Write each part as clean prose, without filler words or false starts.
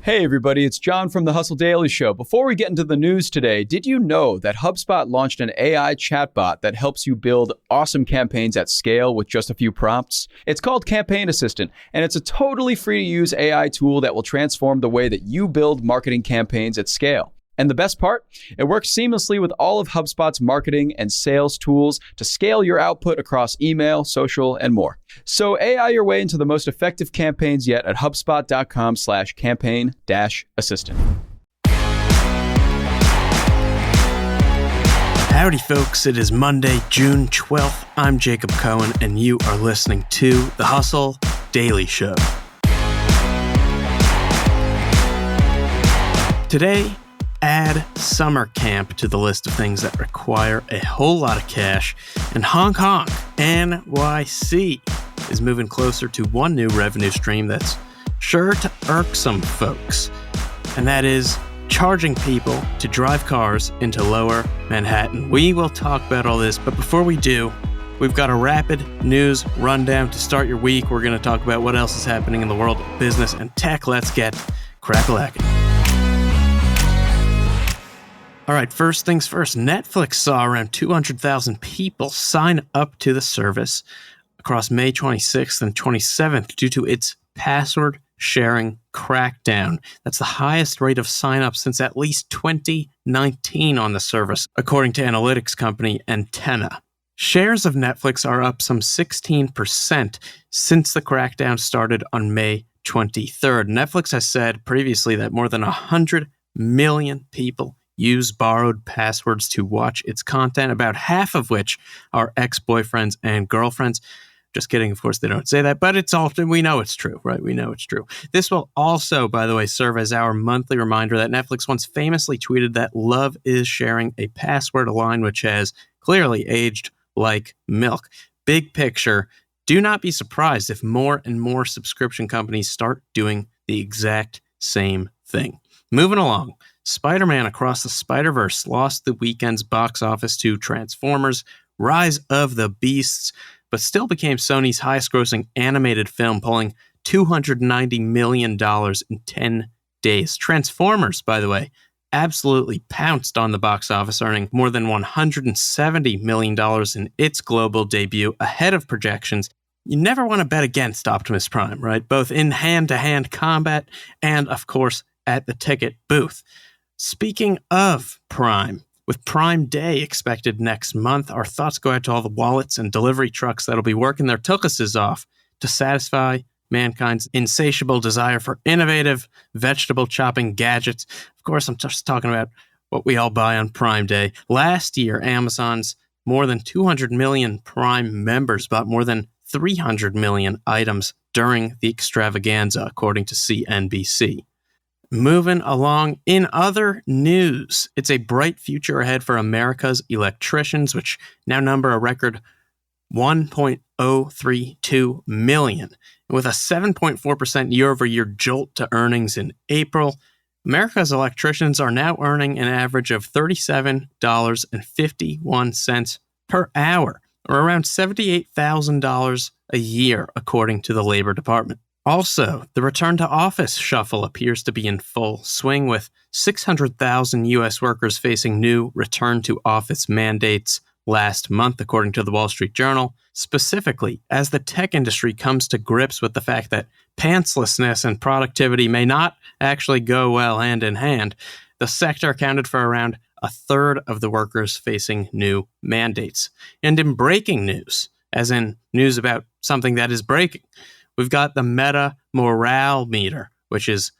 Hey everybody, it's John from the Hustle Daily Show. Before we get into the news today, did you know that HubSpot launched an AI chatbot that helps you build awesome campaigns at scale with just a few prompts? It's called Campaign Assistant, and it's a totally free-to-use AI tool that will transform the way that you build marketing campaigns at scale. And the best part? It works seamlessly with all of HubSpot's marketing and sales tools to scale your output across email, social, and more. So AI your way into the most effective campaigns yet at HubSpot.com/campaign-assistant. Howdy folks, it is Monday, June 12th. I'm Jacob Cohen, and you are listening to the Hustle Daily Show. Today, add summer camp to the list of things that require a whole lot of cash, and honk NYC is moving closer to one new revenue stream that's sure to irk some folks, and that is charging people to drive cars into lower Manhattan. We will talk about all this, but before we do, we've got a rapid news rundown to start your week. We're going to talk about what else is happening in the world of business and tech. Let's get crack-a-lackin'. All right, first things first, Netflix saw around 200,000 people sign up to the service across May 26th and 27th due to its password sharing crackdown. That's the highest rate of sign-up since at least 2019 on the service, according to analytics company Antenna. Shares of Netflix are up some 16% since the crackdown started on May 23rd. Netflix has said previously that more than 100 million people use borrowed passwords to watch its content, about half of which are ex-boyfriends and girlfriends. Just kidding, of course, they don't say that, but it's often, we know it's true, right? We know it's true. This will also, by the way, serve as our monthly reminder that Netflix once famously tweeted that love is sharing a password, a line which has clearly aged like milk. Big picture, do not be surprised if more and more subscription companies start doing the exact same thing. Moving along. Spider-Man Across the Spider-Verse lost the weekend's box office to Transformers: Rise of the Beasts, but still became Sony's highest-grossing animated film, pulling $290 million in 10 days. Transformers, by the way, absolutely pounced on the box office, earning more than $170 million in its global debut, ahead of projections. You never want to bet against Optimus Prime, right? Both in hand-to-hand combat and, of course, at the ticket booth. Speaking of Prime, with Prime Day expected next month, our thoughts go out to all the wallets and delivery trucks that'll be working their tuchuses off to satisfy mankind's insatiable desire for innovative vegetable chopping gadgets. Of course, I'm just talking about what we all buy on Prime Day. Last year, Amazon's more than 200 million Prime members bought more than 300 million items during the extravaganza, according to CNBC. Moving along, in other news, it's a bright future ahead for America's electricians, which now number a record 1.032 million. And with a 7.4% year-over-year jolt to earnings in April, America's electricians are now earning an average of $37.51 per hour, or around $78,000 a year, according to the Labor Department. Also, the return to office shuffle appears to be in full swing, with 600,000 U.S. workers facing new return to office mandates last month, according to the Wall Street Journal, specifically as the tech industry comes to grips with the fact that pantslessness and productivity may not actually go well hand in hand. The sector accounted for around a third of the workers facing new mandates. And in breaking news, as in news about something that is breaking, we've got the Meta morale meter, which is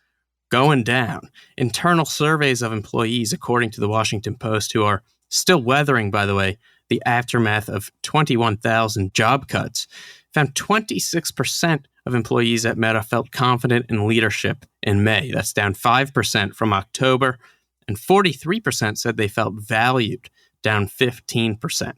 going down. Internal surveys of employees, according to the Washington Post, who are still weathering, by the way, the aftermath of 21,000 job cuts, found 26% of employees at Meta felt confident in leadership in May. That's down 5% from October, and 43% said they felt valued, down 15%.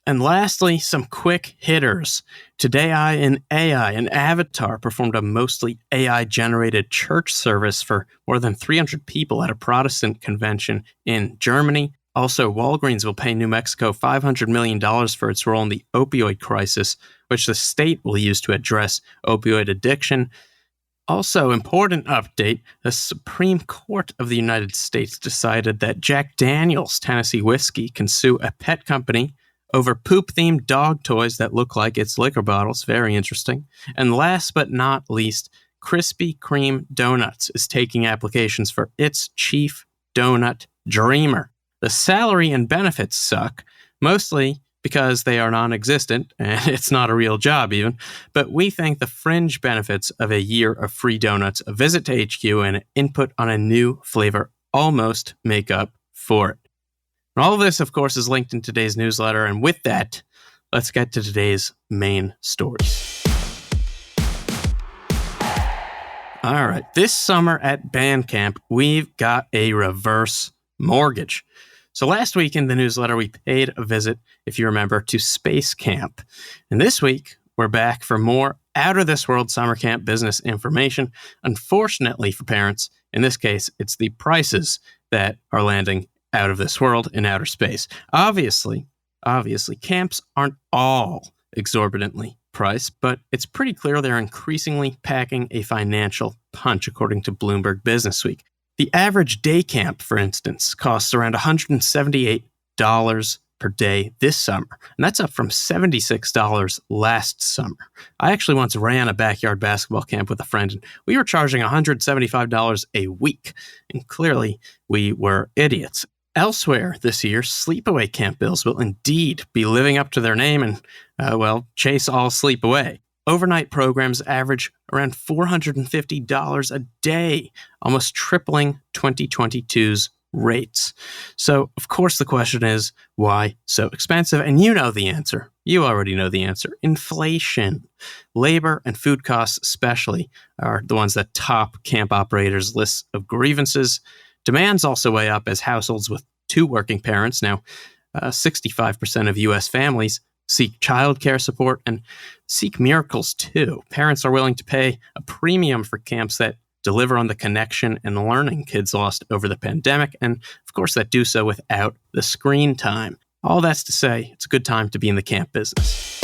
And lastly, some quick hitters. Today, an Avatar performed a mostly AI-generated church service for more than 300 people at a Protestant convention in Germany. Also, Walgreens will pay New Mexico $500 million for its role in the opioid crisis, which the state will use to address opioid addiction. Also, important update, the Supreme Court of the United States decided that Jack Daniel's Tennessee whiskey can sue a pet company over poop-themed dog toys that look like its liquor bottles. Very interesting. And last but not least, Krispy Kreme Donuts is taking applications for its chief donut dreamer. The salary and benefits suck, mostly because they are non-existent, and it's not a real job even, but we think the fringe benefits of a year of free donuts, a visit to HQ, and input on a new flavor almost make up for it. And all of this, of course, is linked in today's newsletter, and with that, let's get to today's main stories. All right, this summer at Bandcamp, we've got a reverse mortgage. So last week in the newsletter, we paid a visit, if you remember, to Space Camp. And this week, we're back for more out-of-this-world summer camp business information. Unfortunately for parents, in this case, it's the prices that are landing out of this world in outer space. Obviously, camps aren't all exorbitantly priced, but it's pretty clear they're increasingly packing a financial punch, according to Bloomberg Businessweek. The average day camp, for instance, costs around $178 per day this summer, and that's up from $76 last summer. I actually once ran a backyard basketball camp with a friend, and we were charging $175 a week, and clearly we were idiots. Elsewhere this year, sleepaway camp bills will indeed be living up to their name and, chase all sleep away. Overnight programs average around $450 a day, almost tripling 2022's rates. So, of course, the question is, why so expensive? And you know the answer. You already know the answer. Inflation. Labor and food costs especially are the ones that top camp operators' lists of grievances. Demand's also way up as households with two working parents, now 65% of U.S. families, seek childcare support and seek miracles too. Parents are willing to pay a premium for camps that deliver on the connection and learning kids lost over the pandemic, and of course that do so without the screen time. All that's to say, it's a good time to be in the camp business.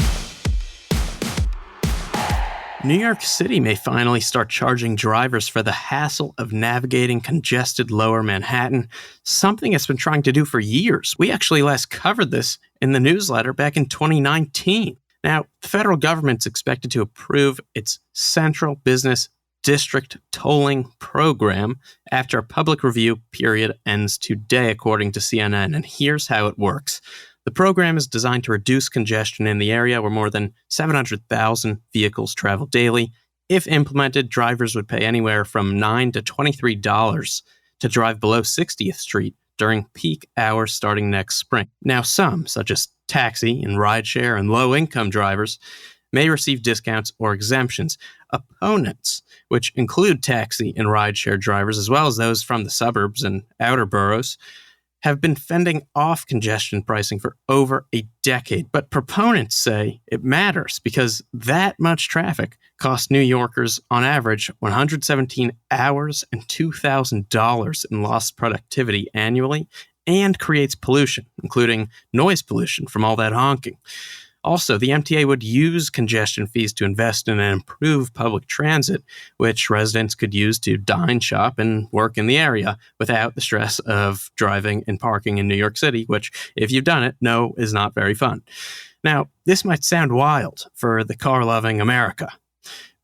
New York City may finally start charging drivers for the hassle of navigating congested Lower Manhattan, something it's been trying to do for years. We actually last covered this in the newsletter back in 2019. Now, the federal government's expected to approve its Central Business District tolling program after a public review period ends today, according to CNN, and here's how it works. The program is designed to reduce congestion in the area where more than 700,000 vehicles travel daily. If implemented, drivers would pay anywhere from $9 to $23 to drive below 60th Street during peak hours starting next spring. Now, some, such as taxi and rideshare and low-income drivers, may receive discounts or exemptions. Opponents, which include taxi and rideshare drivers, as well as those from the suburbs and outer boroughs, have been fending off congestion pricing for over a decade. But proponents say it matters because that much traffic costs New Yorkers, on average, 117 hours and $2,000 in lost productivity annually, and creates pollution, including noise pollution from all that honking. Also, the MTA would use congestion fees to invest in and improve public transit, which residents could use to dine, shop, and work in the area without the stress of driving and parking in New York City, which, if you've done it, know is not very fun. Now, this might sound wild for the car-loving America,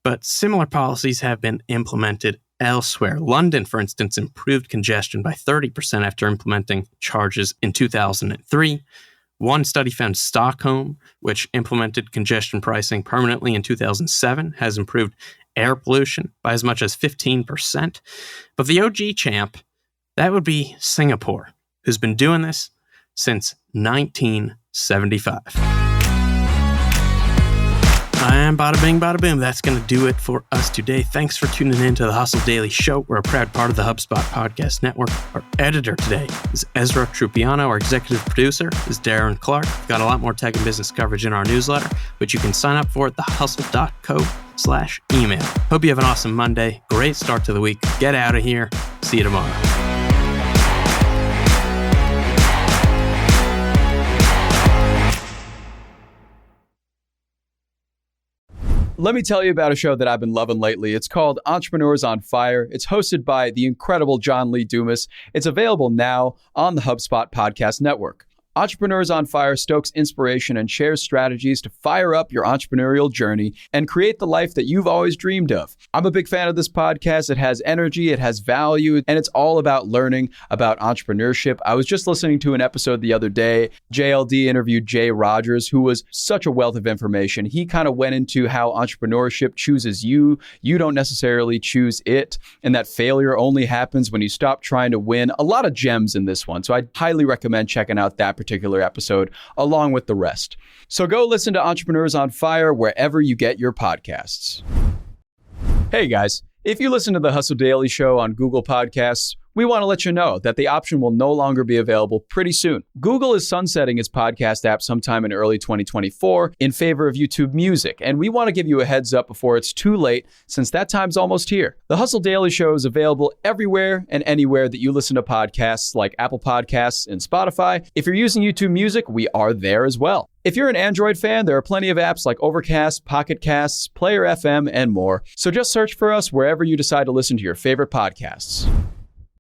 but similar policies have been implemented elsewhere. London, for instance, improved congestion by 30% after implementing charges in 2003. One study found Stockholm, which implemented congestion pricing permanently in 2007, has improved air pollution by as much as 15%. But the OG champ, that would be Singapore, who's been doing this since 1975. And bada bing, bada boom. That's going to do it for us today. Thanks for tuning in to the Hustle Daily Show. We're a proud part of the HubSpot Podcast Network. Our editor today is Ezra Trupiano. Our executive producer is Darren Clarke. We've got a lot more tech and business coverage in our newsletter, which you can sign up for at thehustle.co/email. Hope you have an awesome Monday. Great start to the week. Get out of here. See you tomorrow. Let me tell you about a show that I've been loving lately. It's called Entrepreneurs on Fire. It's hosted by the incredible John Lee Dumas. It's available now on the HubSpot podcast network. Entrepreneurs on Fire stokes inspiration and shares strategies to fire up your entrepreneurial journey and create the life that you've always dreamed of. I'm a big fan of this podcast. It has energy, it has value, and it's all about learning about entrepreneurship. I was just listening to an episode the other day. JLD interviewed Jay Rogers, who was such a wealth of information. He kind of went into how entrepreneurship chooses you. You don't necessarily choose it, and that failure only happens when you stop trying to win. A lot of gems in this one, so I highly recommend checking out that particular episode along with the rest. So go listen to Entrepreneurs on Fire wherever you get your podcasts. Hey guys, if you listen to the Hustle Daily Show on Google Podcasts, we want to let you know that the option will no longer be available pretty soon. Google is sunsetting its podcast app sometime in early 2024 in favor of YouTube Music, and we want to give you a heads up before it's too late, since that time's almost here. The Hustle Daily Show is available everywhere and anywhere that you listen to podcasts, like Apple Podcasts and Spotify. If you're using YouTube Music, we are there as well. If you're an Android fan, there are plenty of apps like Overcast, Pocket Casts, Player FM, and more. So just search for us wherever you decide to listen to your favorite podcasts.